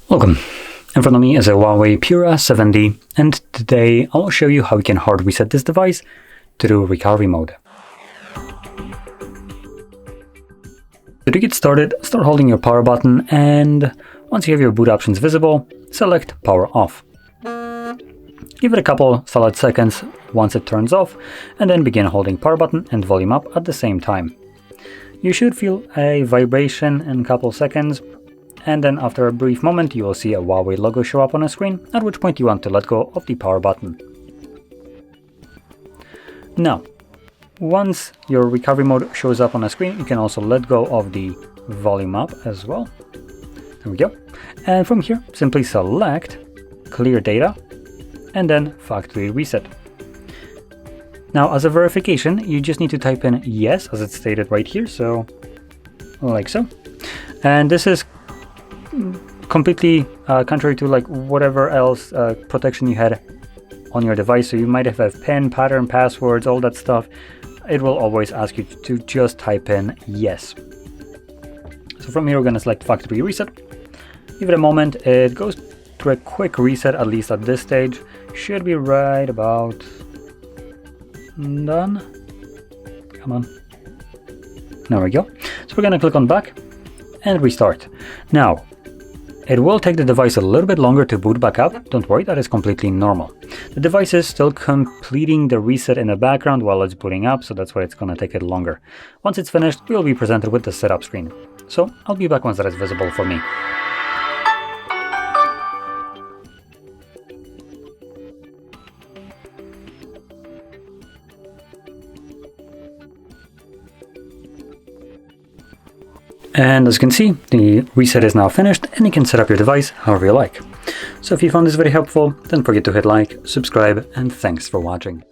Welcome. In front of me is a Huawei Pura 7D, and today I will show you how you can hard reset this device through recovery mode. So to get started, start holding your power button, and once you have your boot options visible, select power off. Give it a couple solid seconds once it turns off, and then begin holding power button and volume up at the same time. You should feel a vibration in a couple seconds, and then after a brief moment you will see a Huawei logo show up on a screen, at which point you want to let go of the power button. Now, once your recovery mode shows up on a screen, you can also let go of the volume up as well. There we go. And from here, simply select clear data and then factory reset. Now, as a verification, you just need to type in yes, as it's stated right here, so like so. And this is completely contrary to like whatever else protection you had on your device. So you might have PIN, pattern, passwords, all that stuff. It will always ask you to just type in yes. So from here, we're going to select factory reset. Give it a moment. It goes through a quick reset, at least at this stage. Should be right about done. Come on. There we go. So we're going to click on back and restart. Now, it will take the device a little bit longer to boot back up. Don't worry, that is completely normal. The device is still completing the reset in the background while it's booting up, so that's why it's going to take it longer. Once it's finished, we'll be presented with the setup screen. So I'll be back once that is visible for me. And as you can see, the reset is now finished and you can set up your device however you like. So if you found this very helpful, don't forget to hit like, subscribe, and thanks for watching.